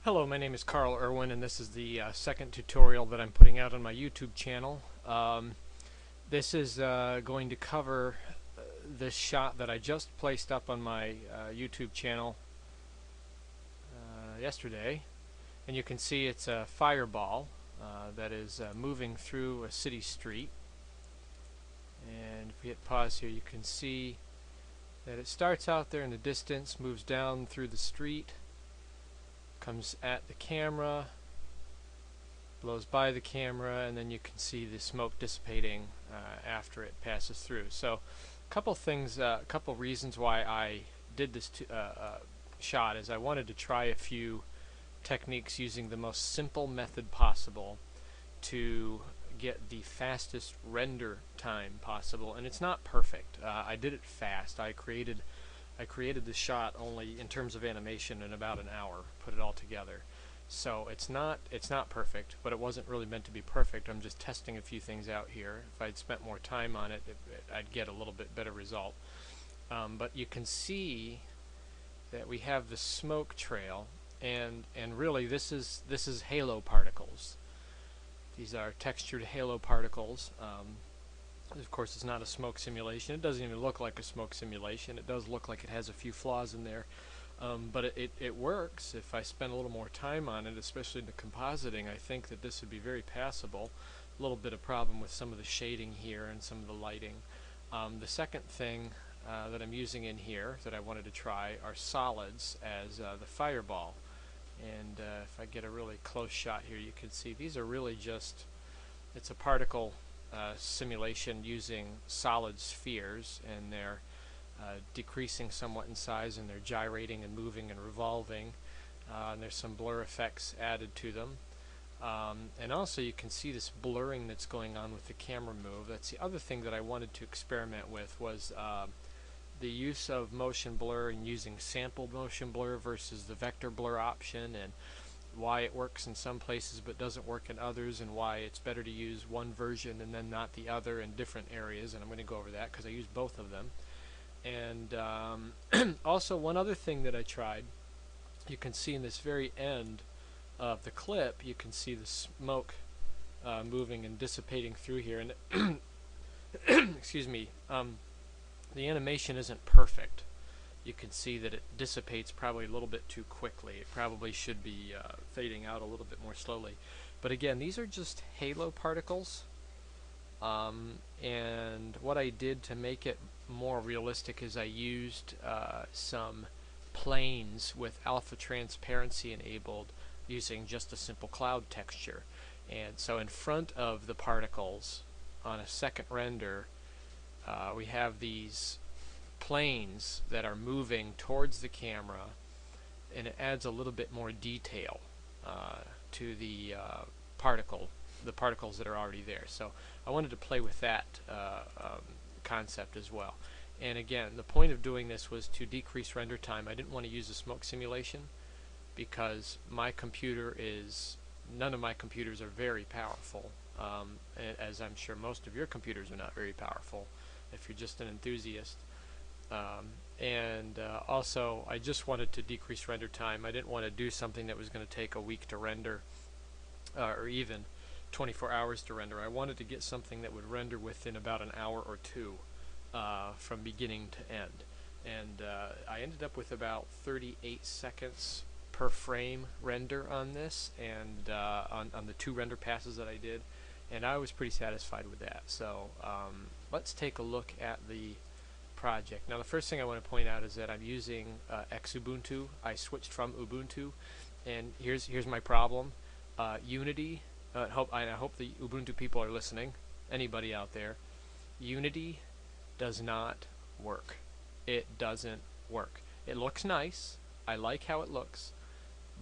Hello, my name is Carl Irwin, and this is the second tutorial that I'm putting out on my YouTube channel. This is going to cover this shot that I just placed up on my YouTube channel yesterday, and you can see it's a fireball that is moving through a city street. And if we hit pause here, you can see that it starts out there in the distance, moves down through the street, comes at the camera, blows by the camera, and then you can see the smoke dissipating after it passes through. So a couple things, a couple reasons why I did this shot is I wanted to try a few techniques using the most simple method possible to get the fastest render time possible. And it's not perfect. I did it fast. I created the shot only in terms of animation in about an hour, put it all together. So it's not perfect, but it wasn't really meant to be perfect. I'm just testing a few things out here. If I'd spent more time on it, I'd get a little bit better result. But you can see that we have the smoke trail, and really this is halo particles. These are textured halo particles. Of course, it's not a smoke simulation. It doesn't even look like a smoke simulation. It does look like it has a few flaws in there. But it works. If I spend a little more time on it, especially in the compositing, I think that this would be very passable. A little bit of problem with some of the shading here and some of the lighting. The second thing that I'm using in here that I wanted to try are solids as the fireball. And if I get a really close shot here, you can see these are really just, it's a particle simulation using solid spheres, and they're decreasing somewhat in size, and they're gyrating and moving and revolving, and there's some blur effects added to them. And also you can see this blurring that's going on with the camera move. That's the other thing that I wanted to experiment with, was the use of motion blur and using sample motion blur versus the vector blur option, and why it works in some places but doesn't work in others, and why it's better to use one version and then not the other in different areas. And I'm going to go over that because I use both of them. And also one other thing that I tried, you can see in this very end of the clip, you can see the smoke moving and dissipating through here, and excuse me, the animation isn't perfect. You can see that it dissipates probably a little bit too quickly. It probably should be fading out a little bit more slowly. But again, these are just halo particles. And what I did to make it more realistic is I used some planes with alpha transparency enabled using just a simple cloud texture. And so in front of the particles on a second render, we have these planes that are moving towards the camera, and it adds a little bit more detail to the particles that are already there. So I wanted to play with that concept as well. And again, the point of doing this was to decrease render time. I didn't want to use a smoke simulation because my computer is, none of my computers are very powerful, as I'm sure most of your computers are not very powerful if you're just an enthusiast. Also, I just wanted to decrease render time. I didn't want to do something that was going to take a week to render, or even 24 hours to render. I wanted to get something that would render within about an hour or two from beginning to end. And I ended up with about 38 seconds per frame render on this, and on the 2 render passes that I did, and I was pretty satisfied with that. So let's take a look at the project. Now the first thing I want to point out is that I'm using Ubuntu. I switched from Ubuntu, and here's my problem. Unity, I hope the Ubuntu people are listening, anybody out there, Unity does not work. It doesn't work. It looks nice, I like how it looks,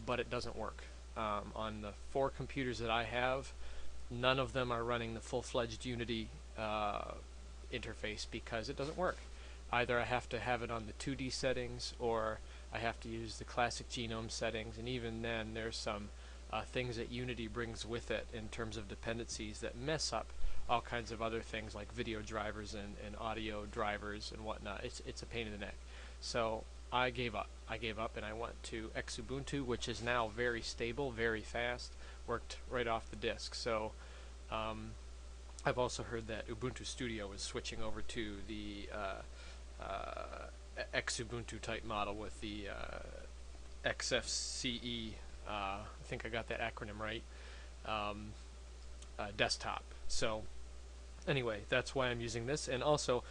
but it doesn't work. On the 4 computers that I have, none of them are running the full-fledged Unity interface because it doesn't work. Either I have to have it on the 2D settings, or I have to use the classic genome settings, and even then there's some things that Unity brings with it in terms of dependencies that mess up all kinds of other things like video drivers and audio drivers and whatnot. It's a pain in the neck. So I gave up. I gave up and I went to Ubuntu, which is now very stable, very fast, worked right off the disk. So I've also heard that Ubuntu Studio is switching over to the Ubuntu type model with the XFCE, I think I got that acronym right, desktop. So anyway, that's why I'm using this. And also,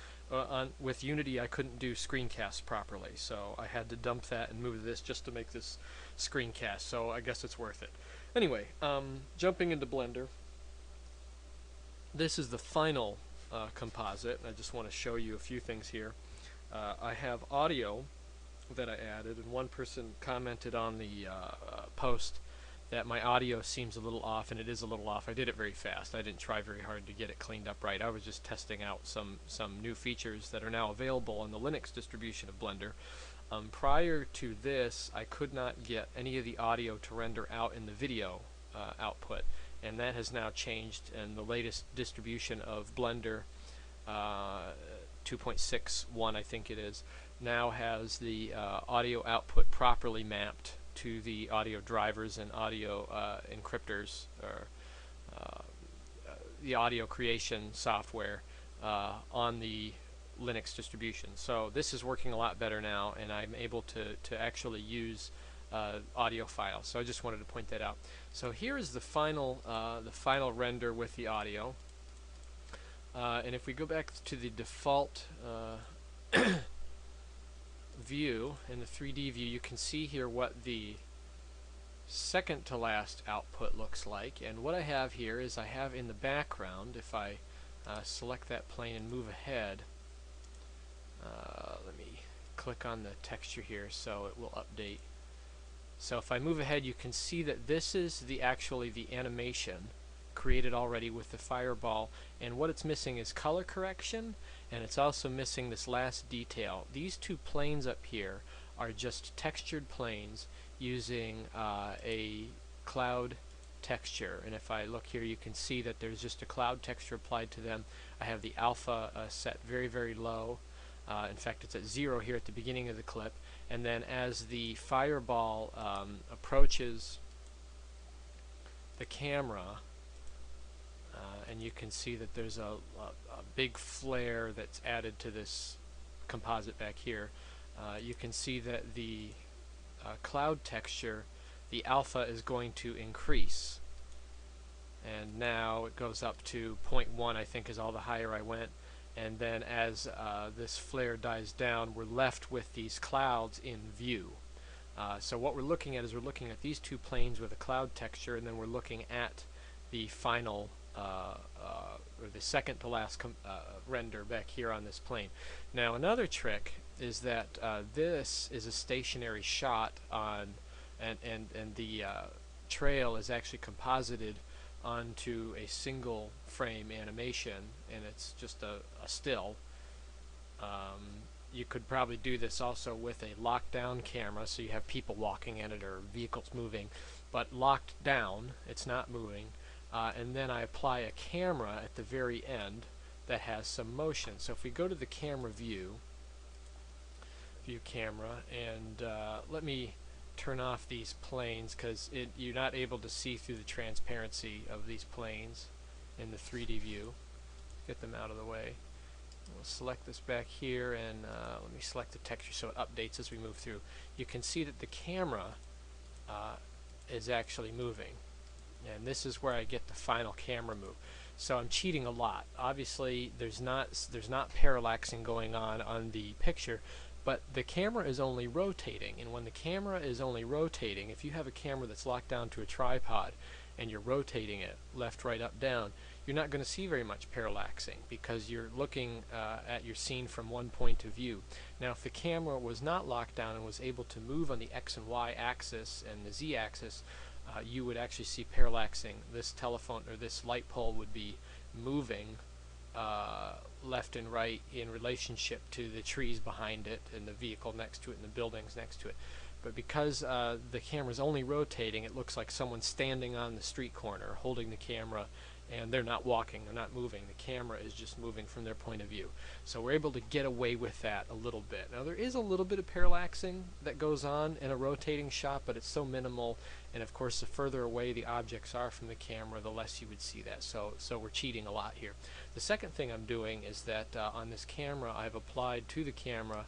with Unity, I couldn't do screencasts properly, so I had to dump that and move this just to make this screencast. So I guess it's worth it. Anyway, jumping into Blender. This is the final composite. I just want to show you a few things here. I have audio that I added, and one person commented on the post that my audio seems a little off, and it is a little off. I did it very fast. I didn't try very hard to get it cleaned up right. I was just testing out some new features that are now available on the Linux distribution of Blender. Prior to this, I could not get any of the audio to render out in the video output, and that has now changed, and the latest distribution of Blender 2.61, I think it is, now has the audio output properly mapped to the audio drivers and audio encryptors, or the audio creation software on the Linux distribution. So this is working a lot better now, and I'm able to actually use audio files. So I just wanted to point that out. So here is the final render with the audio. And if we go back to the default view, in the 3D view, you can see here what the second to last output looks like. And what I have here is I have in the background, if I select that plane and move ahead, let me click on the texture here so it will update. So if I move ahead, you can see that this is actually the animation created already with the fireball, and what it's missing is color correction, and it's also missing this last detail. These two planes up here are just textured planes using a cloud texture, and if I look here, you can see that there's just a cloud texture applied to them. I have the alpha set very, very low. In fact, it's at 0 here at the beginning of the clip, and then as the fireball approaches the camera, and you can see that there's a big flare that's added to this composite back here. You can see that the cloud texture, the alpha is going to increase, and now it goes up to 0.1, I think is all the higher I went. And then as this flare dies down, we're left with these clouds in view. So what we're looking at is we're looking at these two planes with a cloud texture, and then we're looking at the final or the second to last render back here on this plane. Now another trick is that this is a stationary shot on, and the trail is actually composited onto a single frame animation, and it's just a still. You could probably do this also with a lockdown camera, so you have people walking in it or vehicles moving, but locked down, it's not moving. And then I apply a camera at the very end that has some motion. So if we go to the camera view camera, and let me turn off these planes because you're not able to see through the transparency of these planes in the 3D view. Get them out of the way. We'll select this back here, and let me select the texture so it updates as we move through. You can see that the camera is actually moving, and this is where I get the final camera move. So I'm cheating a lot. Obviously there's not parallaxing going on the picture, but the camera is only rotating, and when the camera is only rotating, if you have a camera that's locked down to a tripod and you're rotating it left, right, up, down, you're not going to see very much parallaxing because you're looking at your scene from one point of view. Now if the camera was not locked down and was able to move on the X and Y axis and the Z axis, you would actually see parallaxing. This telephone or this light pole would be moving left and right in relationship to the trees behind it and the vehicle next to it and the buildings next to it. But because the camera's only rotating, it looks like someone standing on the street corner holding the camera and they're not walking, they're not moving. The camera is just moving from their point of view. So we're able to get away with that a little bit. Now there is a little bit of parallaxing that goes on in a rotating shot, but it's so minimal, and of course the further away the objects are from the camera, the less you would see that. So we're cheating a lot here. The second thing I'm doing is that on this camera I've applied to the camera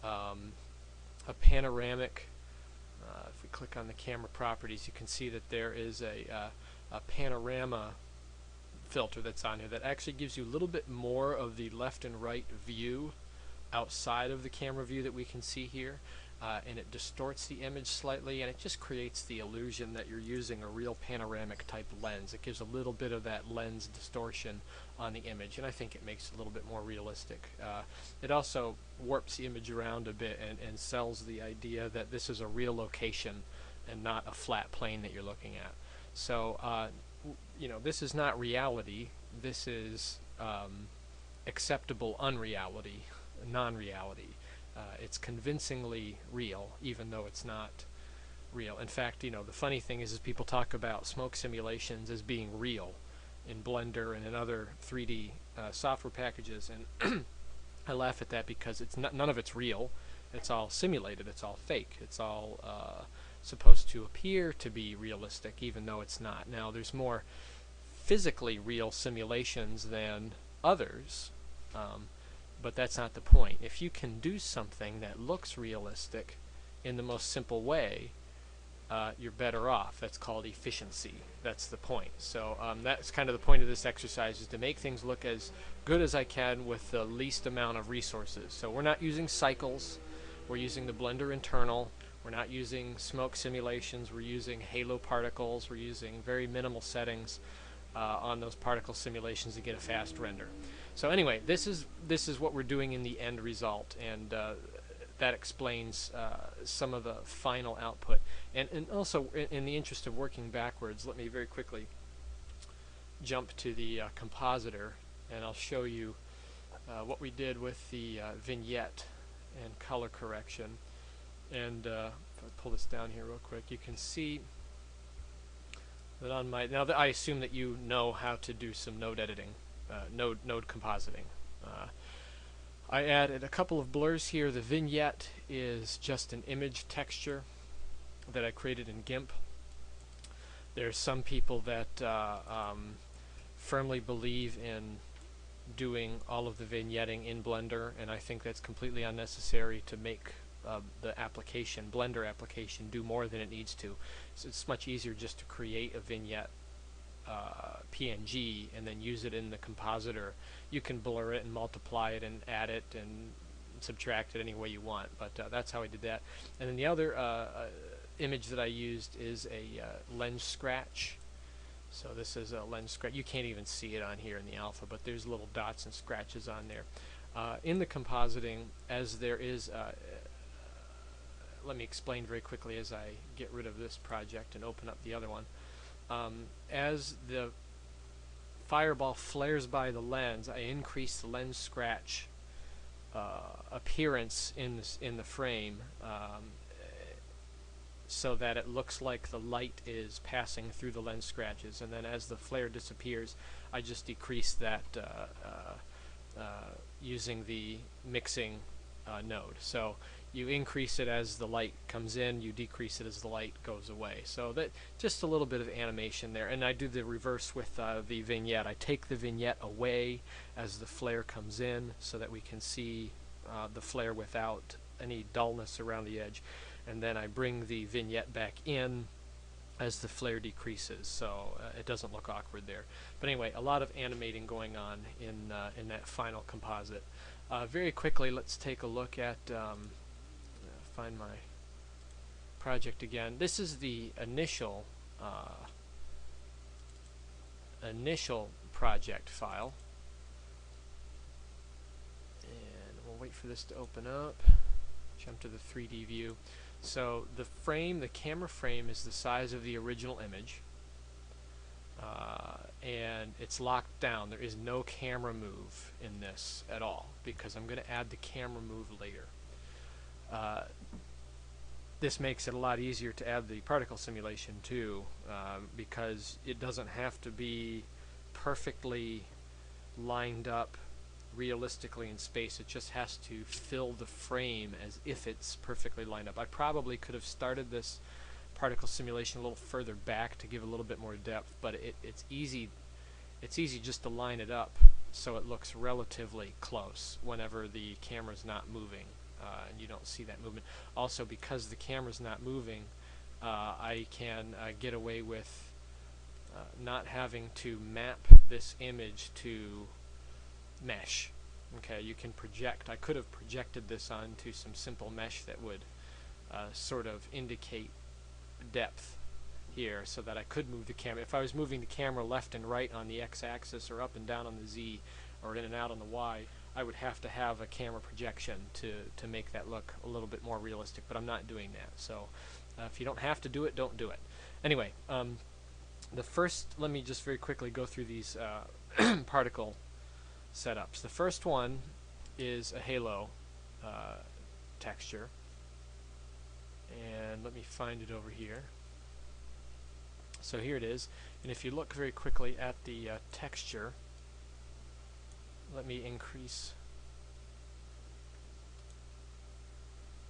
a panoramic. If we click on the camera properties, you can see that there is a panorama filter that's on here that actually gives you a little bit more of the left and right view outside of the camera view that we can see here, and it distorts the image slightly, and it just creates the illusion that you're using a real panoramic type lens. It gives a little bit of that lens distortion on the image, and I think it makes it a little bit more realistic. It also warps the image around a bit and sells the idea that this is a real location and not a flat plane that you're looking at. So you know, this is not reality. This is acceptable unreality, non-reality. It's convincingly real, even though it's not real. In fact, you know, the funny thing is people talk about smoke simulations as being real in Blender and in other 3D software packages, and I laugh at that because it's none of it's real. It's all simulated. It's all fake. It's all supposed to appear to be realistic, even though it's not. Now, there's more physically real simulations than others, but that's not the point. If you can do something that looks realistic in the most simple way, you're better off. That's called efficiency. That's the point. So that's kind of the point of this exercise, is to make things look as good as I can with the least amount of resources. So we're not using cycles. We're using the Blender internal. We're not using smoke simulations. We're using halo particles. We're using very minimal settings on those particle simulations to get a fast render. So anyway, this is what we're doing in the end result, and that explains some of the final output. And also, in the interest of working backwards, let me very quickly jump to the compositor, and I'll show you what we did with the vignette and color correction. And if I pull this down here real quick, you can see that on my, now that I assume that you know how to do some node editing, node compositing. I added a couple of blurs here. The vignette is just an image texture that I created in GIMP. There's some people that firmly believe in doing all of the vignetting in Blender, and I think that's completely unnecessary to make the application, Blender application, do more than it needs to. So it's much easier just to create a vignette PNG and then use it in the compositor. You can blur it and multiply it and add it and subtract it any way you want, but that's how I did that. And then the other image that I used is a lens scratch. So this is a lens scratch. You can't even see it on here in the alpha, but there's little dots and scratches on there. In the compositing, as there is, let me explain very quickly as I get rid of this project and open up the other one. As the fireball flares by the lens, I increase the lens scratch appearance in the frame, so that it looks like the light is passing through the lens scratches, and then as the flare disappears, I just decrease that using the mixing node. So you increase it as the light comes in, you decrease it as the light goes away. So that just a little bit of animation there. And I do the reverse with the vignette. I take the vignette away as the flare comes in so that we can see the flare without any dullness around the edge. And then I bring the vignette back in as the flare decreases, so it doesn't look awkward there. But anyway, a lot of animating going on in that final composite. Very quickly, let's take a look at find my project again. This is the initial project file, and we'll wait for this to open up. Jump to the 3D view. So the frame, the camera frame, is the size of the original image, and it's locked down. There is no camera move in this at all because I'm going to add the camera move later. This makes it a lot easier to add the particle simulation too, because it doesn't have to be perfectly lined up realistically in space. It just has to fill the frame as if it's perfectly lined up. I probably could have started this particle simulation a little further back to give a little bit more depth, but it's easy just to line it up so it looks relatively close whenever the camera's not moving, and you don't see that movement. Also, because the camera's not moving, I can get away with not having to map this image to mesh. Okay, you can project. I could have projected this onto some simple mesh that would sort of indicate depth here, so that I could move the camera. If I was moving the camera left and right on the x-axis, or up and down on the z, or in and out on the y, I would have to have a camera projection to make that look a little bit more realistic, but I'm not doing that. So if you don't have to do it, don't do it. Anyway, let me just very quickly go through these particle setups. The first one is a halo texture, and let me find it over here. So here it is, and if you look very quickly at the texture, let me increase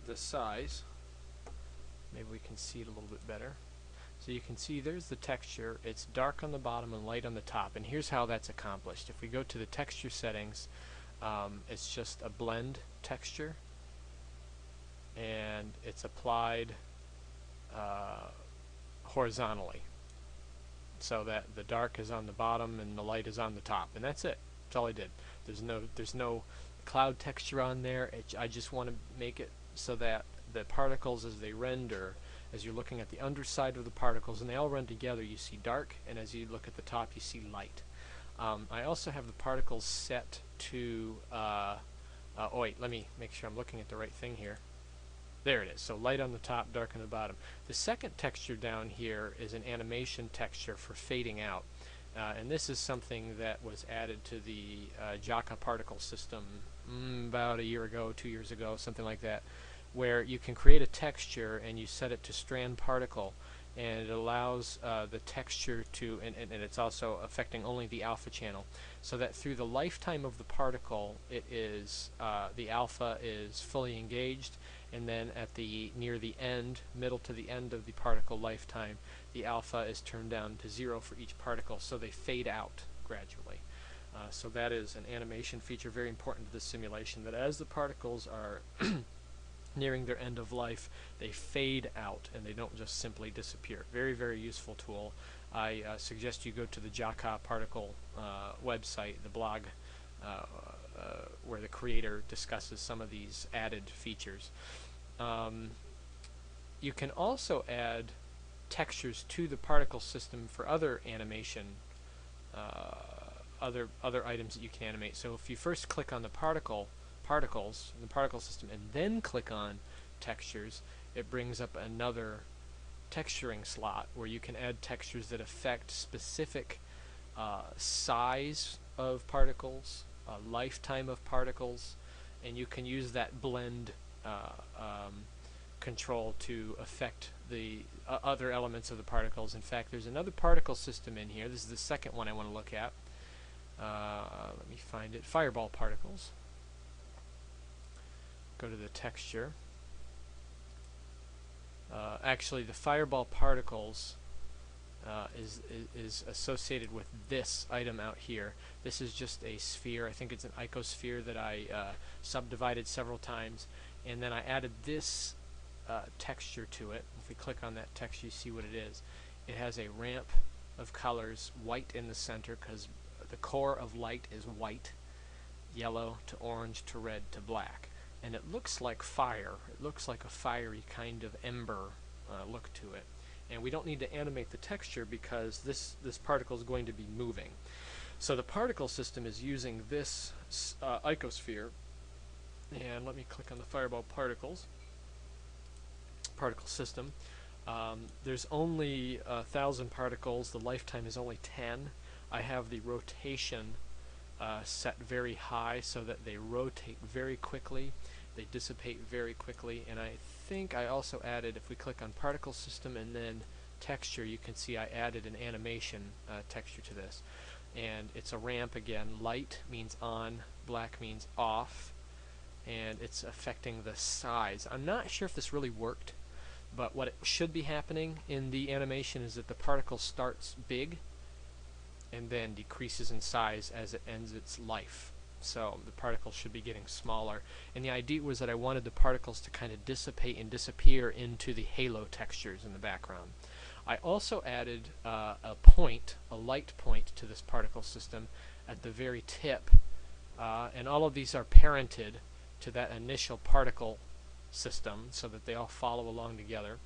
the size. Maybe we can see it a little bit better. So you can see there's the texture. It's dark on the bottom and light on the top, and here's how that's accomplished. If we go to the texture settings, it's just a blend texture, and it's applied horizontally, so that the dark is on the bottom and the light is on the top, and that's it. That's all I did. There's no cloud texture on there. I just want to make it so that the particles, as they render, as you're looking at the underside of the particles, and they all run together, you see dark, and as you look at the top, you see light. I also have the particles set to oh wait, let me make sure I'm looking at the right thing here. There it is. So light on the top, dark on the bottom. The second texture down here is an animation texture for fading out. And this is something that was added to the Jaka particle system about a year ago, 2 years ago, something like that, where you can create a texture and you set it to strand particle, and it allows the texture to, and it's also affecting only the alpha channel, so that through the lifetime of the particle, it is the alpha is fully engaged, and then at the near the end, middle to the end of the particle lifetime, the alpha is turned down to 0 for each particle, so they fade out gradually. So that is an animation feature very important to the simulation, that as the particles are nearing their end of life, they fade out and they don't just simply disappear. Very, very useful tool. I suggest you go to the Jaka particle website, the blog, where the creator discusses some of these added features. You can also add textures to the particle system for other animation, other items that you can animate. So if you first click on the particles in the particle system and then click on textures, it brings up another texturing slot where you can add textures that affect specific size of particles, lifetime of particles, and you can use that blend control to affect the other elements of the particles. In fact, there's another particle system in here. This is the second one I want to look at. Let me find it. Fireball particles. Go to the texture. Actually, the fireball particles is associated with this item out here. This is just a sphere. I think it's an icosphere that I subdivided several times, and then I added this texture to it. If we click on that texture, you see what it is. It has a ramp of colors, white in the center, because the core of light is white, yellow to orange to red to black. And it looks like fire. It looks like a fiery kind of ember look to it. And we don't need to animate the texture because this particle is going to be moving. So the particle system is using this icosphere. And let me click on the fireball particle system. There's only 1,000 particles. The lifetime is only 10. I have the rotation set very high so that they rotate very quickly, they dissipate very quickly, and I think I also added, if we click on particle system and then texture, you can see I added an animation texture to this. and it's a ramp again. Light means on, black means off, and it's affecting the size. I'm not sure if this really worked, but what it should be happening in the animation is that the particle starts big and then decreases in size as it ends its life. So the particles should be getting smaller, and the idea was that I wanted the particles to kind of dissipate and disappear into the halo textures in the background. I also added a light point to this particle system at the very tip, and all of these are parented to that initial particle system so that they all follow along together.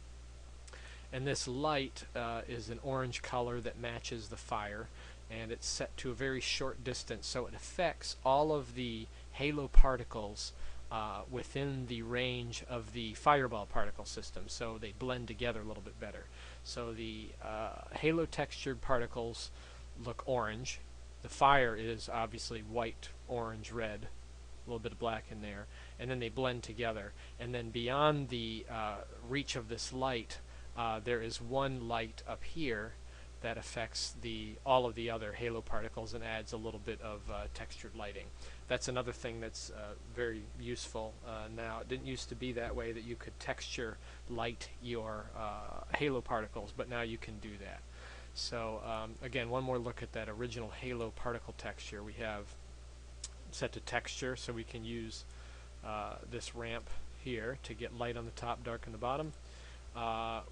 And this light is an orange color that matches the fire, and it's set to a very short distance, so it affects all of the halo particles within the range of the fireball particle system, so they blend together a little bit better. So the halo textured particles look orange. The fire is obviously white, orange, red, a little bit of black in there, and then they blend together. And then beyond the reach of this light, there is one light up here that affects all of the other halo particles and adds a little bit of textured lighting. That's another thing that's very useful now. It didn't used to be that way, that you could texture light your halo particles, but now you can do that. So again, one more look at that original halo particle texture. We have set to texture, so we can use this ramp here to get light on the top, dark on the bottom.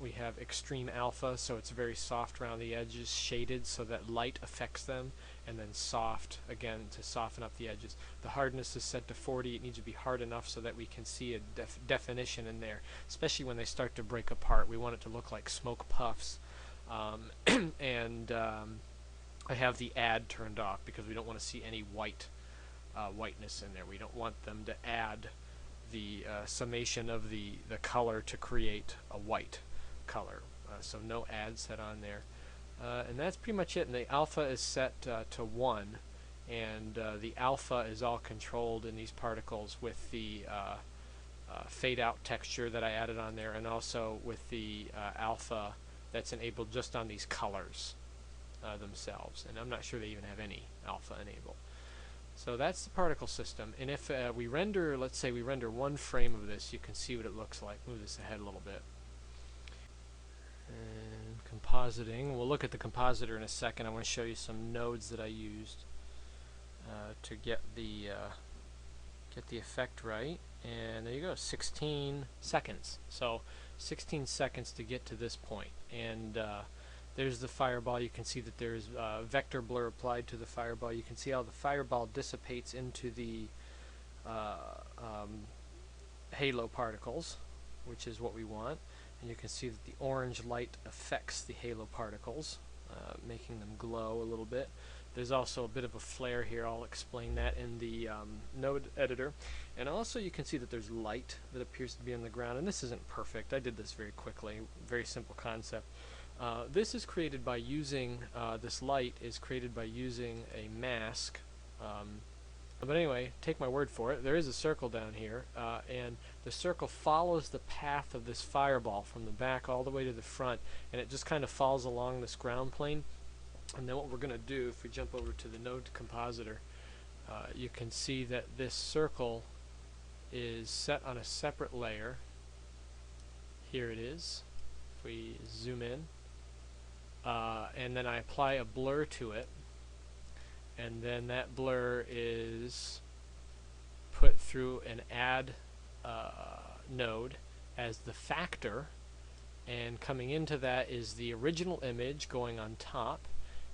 We have extreme alpha, so it's very soft around the edges, shaded so that light affects them, and then soft again to soften up the edges. The hardness is set to 40. It needs to be hard enough so that we can see a definition in there, especially when they start to break apart. We want it to look like smoke puffs. And I have the add turned off because we don't want to see any whiteness in there. We don't want them to add the summation of the color to create a white color. So no add set on there. And that's pretty much it. And the alpha is set to 1, and the alpha is all controlled in these particles with the fade out texture that I added on there, and also with the alpha that's enabled just on these colors themselves. And I'm not sure they even have any alpha enabled. So that's the particle system. And if we render, let's say we render one frame of this, you can see what it looks like. Move this ahead a little bit. And compositing. We'll look at the compositor in a second. I want to show you some nodes that I used to get the effect right. And there you go, 16 seconds. So 16 seconds to get to this point. And there's the fireball. You can see that there's vector blur applied to the fireball. You can see how the fireball dissipates into the halo particles, which is what we want. And you can see that the orange light affects the halo particles, making them glow a little bit. There's also a bit of a flare here. I'll explain that in the node editor. And also you can see that there's light that appears to be on the ground. And this isn't perfect. I did this very quickly. Very simple concept. This is created by using, this light is created by using a mask. But anyway, take my word for it. There is a circle down here, and the circle follows the path of this fireball from the back all the way to the front, and it just kind of falls along this ground plane. And then what we're going to do, if we jump over to the node compositor, you can see that this circle is set on a separate layer. Here it is. If we zoom in, and then I apply a blur to it, and then that blur is put through an add node as the factor, and coming into that is the original image going on top,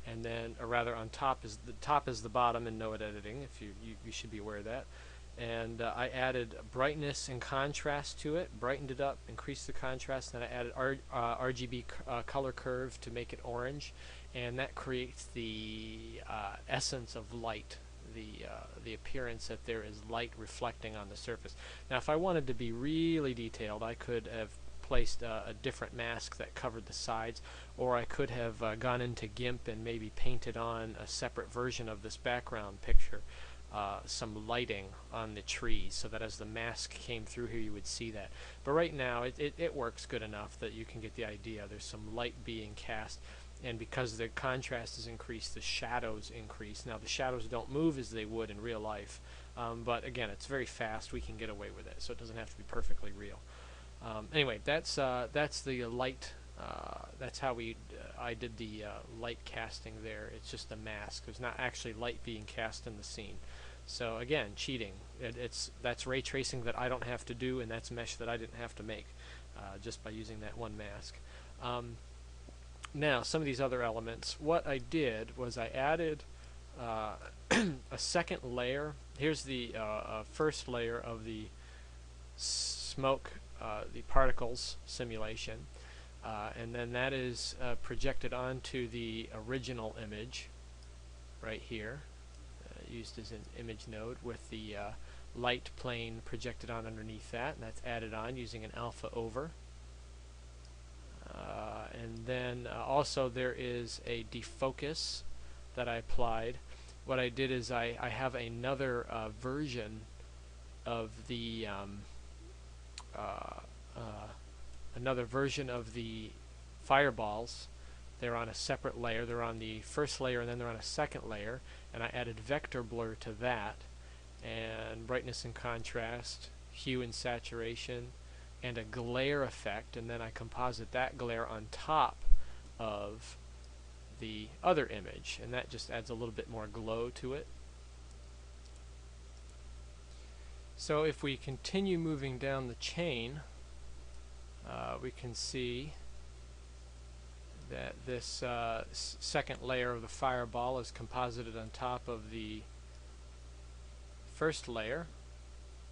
and then, or rather, on top is the bottom in node editing. If you should be aware of that. And I added brightness and contrast to it, brightened it up, increased the contrast, and then I added RGB color curve to make it orange, and that creates the essence of light, the appearance that there is light reflecting on the surface. Now, if I wanted to be really detailed, I could have placed a different mask that covered the sides, or I could have gone into GIMP and maybe painted on a separate version of this background picture. Some lighting on the trees so that as the mask came through here you would see that. But right now it works good enough that you can get the idea. There's some light being cast. and because the contrast is increased, the shadows increase. Now the shadows don't move as they would in real life, but again, it's very fast. We can get away with it, so it doesn't have to be perfectly real. Anyway, that's the light. That's how I did the light casting there. It's just a mask. There's not actually light being cast in the scene. So again, cheating. That's ray tracing that I don't have to do, and that's mesh that I didn't have to make just by using that one mask. Now, some of these other elements. What I did was I added a second layer. Here's the first layer of the smoke, the particles simulation. And then that is projected onto the original image right here, used as an image node with the light plane projected on underneath that, and that's added on using an alpha over. And then also there is a defocus that I applied. What I did is I have another version of the fireballs. They're on a separate layer. They're on the first layer and then they're on a second layer, and I added vector blur to that, and brightness and contrast, hue and saturation, and a glare effect, and then I composite that glare on top of the other image, and that just adds a little bit more glow to it. So if we continue moving down the chain, we can see that this second layer of the fireball is composited on top of the first layer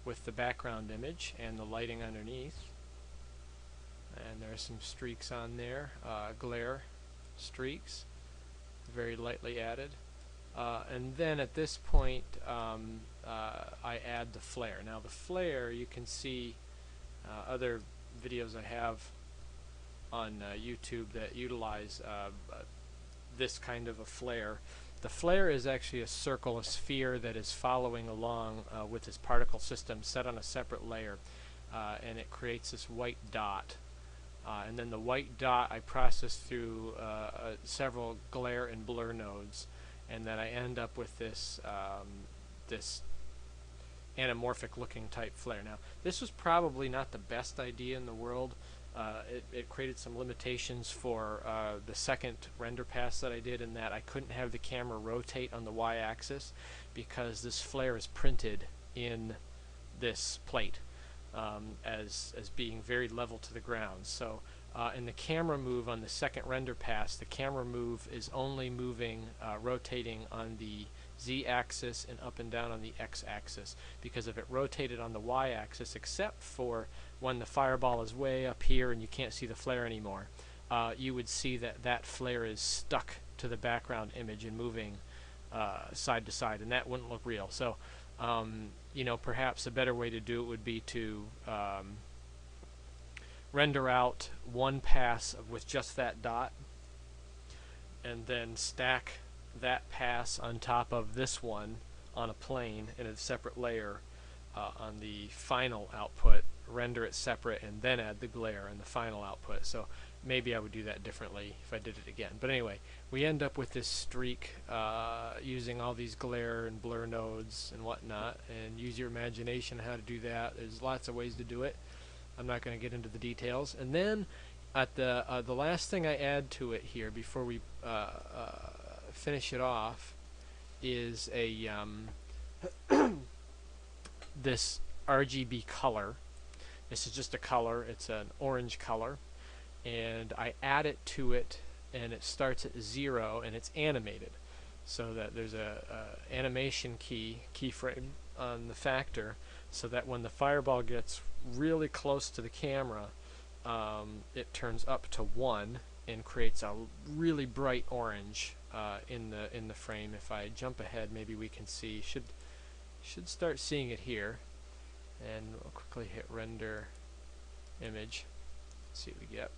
with the background image and the lighting underneath. And there are some streaks on there, glare streaks, very lightly added. And then at this point I add the flare. Now the flare, you can see other videos I have on YouTube that utilize this kind of a flare. The flare is actually a circle, a sphere that is following along with this particle system set on a separate layer, and it creates this white dot. And then the white dot I process through several glare and blur nodes, and then I end up with this this anamorphic looking type flare. Now this was probably not the best idea in the world. It created some limitations for the second render pass that I did, in that I couldn't have the camera rotate on the y-axis because this flare is printed in this plate as being very level to the ground. So in the camera move on the second render pass, the camera move is only moving, rotating on the z-axis and up and down on the x-axis, because if it rotated on the y-axis, except for when the fireball is way up here and you can't see the flare anymore, you would see that that flare is stuck to the background image and moving side to side, and that wouldn't look real. So you know, perhaps a better way to do it would be to render out one pass with just that dot, and then stack that pass on top of this one on a plane in a separate layer on the final output, render it separate, and then add the glare in the final output. So maybe I would do that differently if I did it again. But anyway, we end up with this streak using all these glare and blur nodes and whatnot, and use your imagination how to do that. There's lots of ways to do it. I'm not going to get into the details. And then at the last thing I add to it here before we finish it off is a this RGB color. This is just a color. It's an orange color, and I add it to it, and it starts at 0 and it's animated, so that there's a animation keyframe on the factor, so that when the fireball gets really close to the camera, it turns up to 1 and creates a really bright orange in the frame. If I jump ahead, maybe we can see, should start seeing it here, and we'll quickly hit render image, see what we get.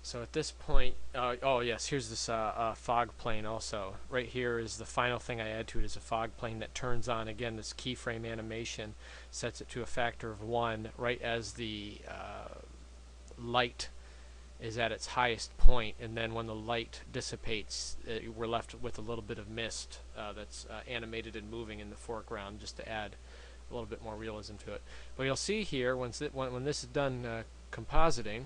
So at this point, oh yes, here's this fog plane also. Right here is the final thing I add to it, is a fog plane that turns on, again, this keyframe animation, sets it to a factor of 1 right as the light is at its highest point, and then when the light dissipates, we're left with a little bit of mist that's animated and moving in the foreground, just to add a little bit more realism to it. But you'll see here, when this is done compositing,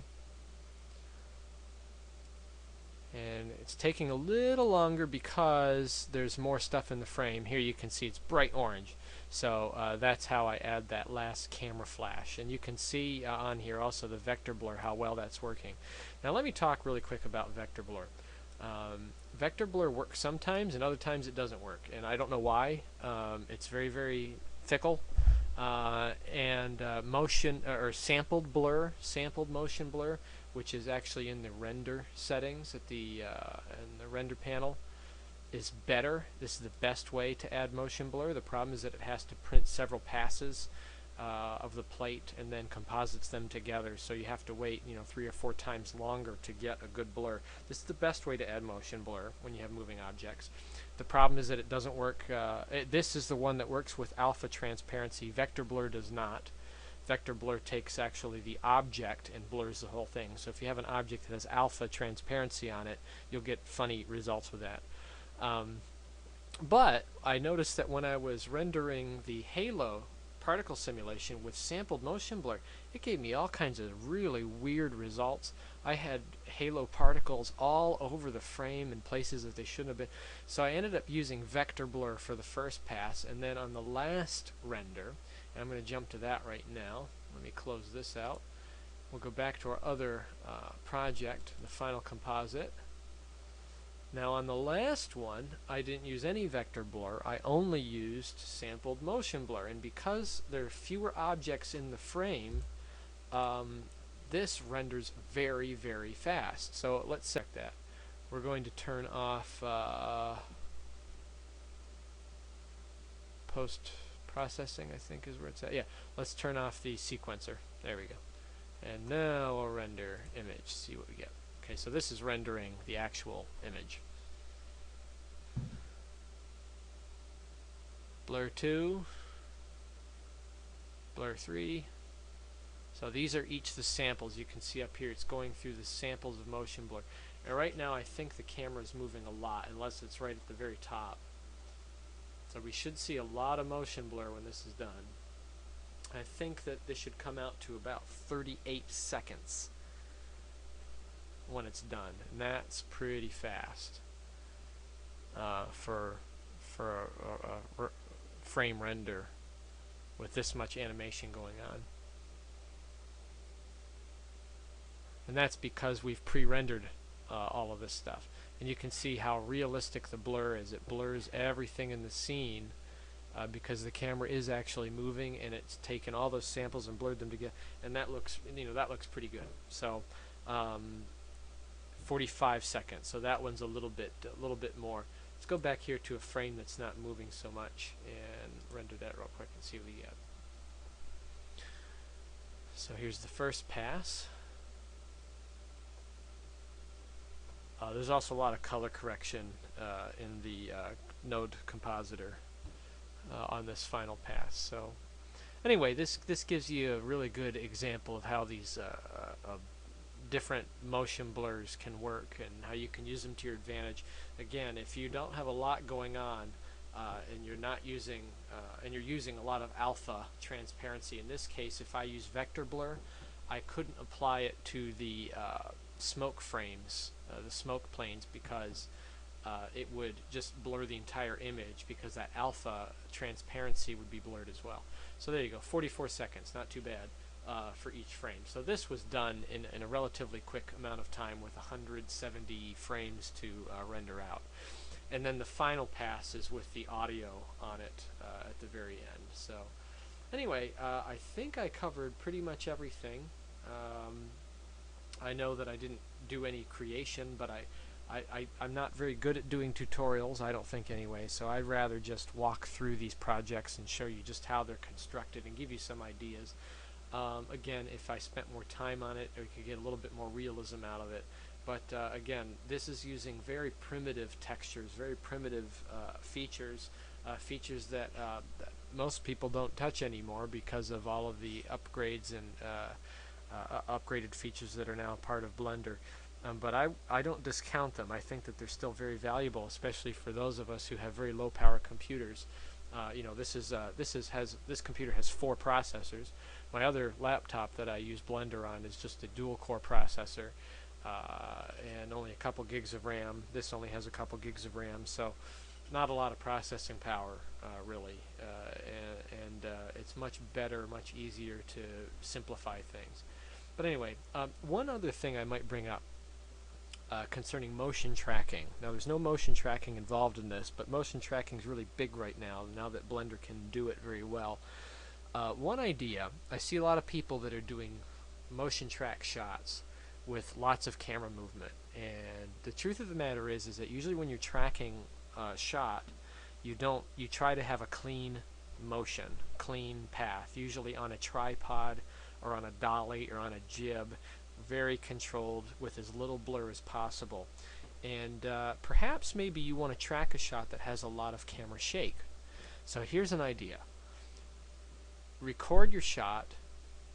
and it's taking a little longer because there's more stuff in the frame. Here you can see it's bright orange. So that's how I add that last camera flash. And you can see on here also the vector blur, how well that's working. Now let me talk really quick about vector blur. Vector blur works sometimes, and other times it doesn't work. And I don't know why. It's very, very fickle. Motion or sampled motion blur, which is actually in the render settings at the in the render panel, is better. This is the best way to add motion blur. The problem is that it has to print several passes of the plate and then composites them together, so you have to wait 3 or 4 times longer to get a good blur. This is the best way to add motion blur when you have moving objects. The problem is that it doesn't work. This is the one that works with alpha transparency. Vector blur does not. Vector blur takes actually the object and blurs the whole thing. So if you have an object that has alpha transparency on it, you'll get funny results with that. But I noticed that when I was rendering the halo particle simulation with sampled motion blur, it gave me all kinds of really weird results. I had halo particles all over the frame in places that they shouldn't have been. So I ended up using vector blur for the first pass, and then on the last render, and I'm going to jump to that right now. Let me close this out. We'll go back to our other project, the final composite. Now on the last one, I didn't use any vector blur. I only used sampled motion blur, and because there are fewer objects in the frame, this renders very, very fast. So let's check that. We're going to turn off post-processing, I think is where it's at. Yeah, let's turn off the sequencer. There we go. And now we'll render image, see what we get. Okay, so this is rendering the actual image. Blur 2, blur 3. So these are each the samples. You can see up here it's going through the samples of motion blur. And right now I think the camera is moving a lot, unless it's right at the very top. So we should see a lot of motion blur when this is done. I think that this should come out to about 38 seconds when it's done, and that's pretty fast for a frame render with this much animation going on. And that's because we've pre-rendered all of this stuff. And you can see how realistic the blur is. It blurs everything in the scene because the camera is actually moving, and it's taken all those samples and blurred them together, and that looks pretty good. So 45 seconds. So that one's a little bit more. Let's go back here to a frame that's not moving so much and render that real quick and see what we get. So here's the first pass. There's also a lot of color correction in the node compositor on this final pass. So anyway, this gives you a really good example of how these different motion blurs can work and how you can use them to your advantage. Again, if you don't have a lot going on and you're not using and you're using a lot of alpha transparency, in this case, if I use vector blur, I couldn't apply it to the smoke frames, the smoke planes, because it would just blur the entire image, because that alpha transparency would be blurred as well. So there you go, 44 seconds, not too bad for each frame. So this was done in a relatively quick amount of time with 170 frames to render out. And then the final pass is with the audio on it at the very end. So anyway, I think I covered pretty much everything. I know that I didn't do any creation, but I'm not very good at doing tutorials, I don't think anyway, so I'd rather just walk through these projects and show you just how they're constructed and give you some ideas. Again, if I spent more time on it, we could get a little bit more realism out of it. But again, this is using very primitive textures, very primitive features, features that most people don't touch anymore because of all of the upgrades and upgraded features that are now part of Blender. But I don't discount them. I think that they're still very valuable, especially for those of us who have very low power computers. This computer has 4 processors. My other laptop that I use Blender on is just a dual core processor, and only a couple gigs of RAM. This only has a couple gigs of RAM, so not a lot of processing power, really, and it's much better, much easier to simplify things. But anyway, one other thing I might bring up concerning motion tracking. Now, there's no motion tracking involved in this, but motion tracking is really big right now that Blender can do it very well. One idea, I see a lot of people that are doing motion track shots with lots of camera movement, and the truth of the matter is that usually when you're tracking a shot, you try to have a clean motion, clean path, usually on a tripod or on a dolly or on a jib, very controlled with as little blur as possible. And perhaps maybe you want to track a shot that has a lot of camera shake. So here's an idea. Record your shot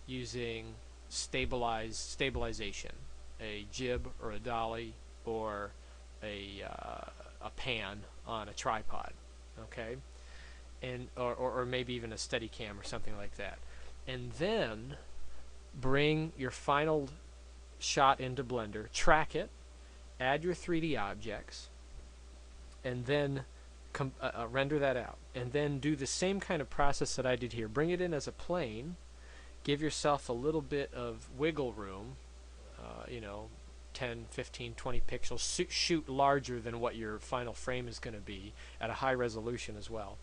using stabilization, a jib or a dolly or a pan on a tripod, okay, and or maybe even a Steadicam or something like that, and then bring your final shot into Blender, track it, add your 3D objects, and then render that out, and then do the same kind of process that I did here. Bring it in as a plane, give yourself a little bit of wiggle room, 10, 15, 20 pixels, shoot larger than what your final frame is going to be at a high resolution as well,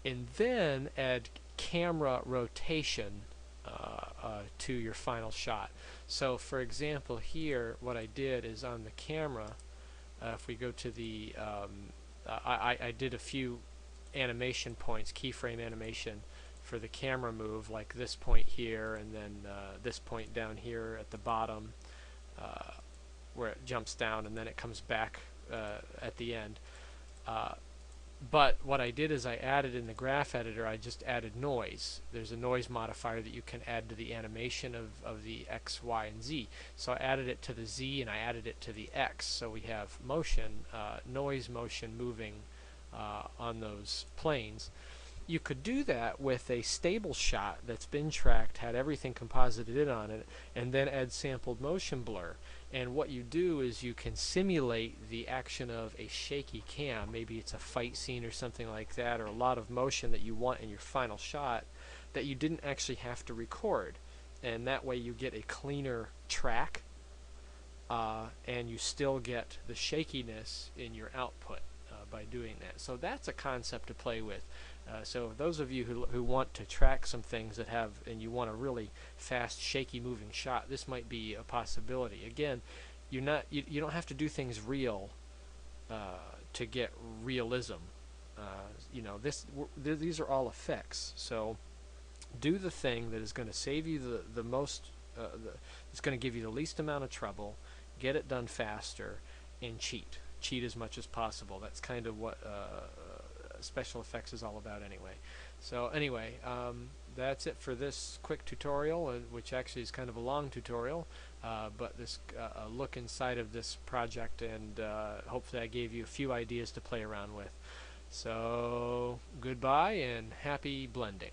and then add camera rotation to your final shot. So for example here, what I did is on the camera, if we go to the I did a few animation points, keyframe animation for the camera move, like this point here and then this point down here at the bottom, where it jumps down and then it comes back at the end. But what I did is I added in the graph editor, I just added noise. There's a noise modifier that you can add to the animation of the X, Y, and Z. So I added it to the Z and I added it to the X. So we have motion, noise motion moving on those planes. You could do that with a stable shot that's been tracked, had everything composited in on it, and then add sampled motion blur. And what you do is you can simulate the action of a shaky cam. Maybe it's a fight scene or something like that, or a lot of motion that you want in your final shot that you didn't actually have to record. And that way you get a cleaner track, and you still get the shakiness in your output by doing that. So that's a concept to play with. So those of you who want to track some things that have, and you want a really fast, shaky moving shot, this might be a possibility. Again, you don't have to do things real to get realism. These are all effects. So do the thing that is going to save you the most, it's going to give you the least amount of trouble, get it done faster, and cheat as much as possible. That's kind of what special effects is all about anyway. So anyway, that's it for this quick tutorial, which actually is kind of a long tutorial, but this look inside of this project, and hopefully I gave you a few ideas to play around with. So goodbye and happy blending.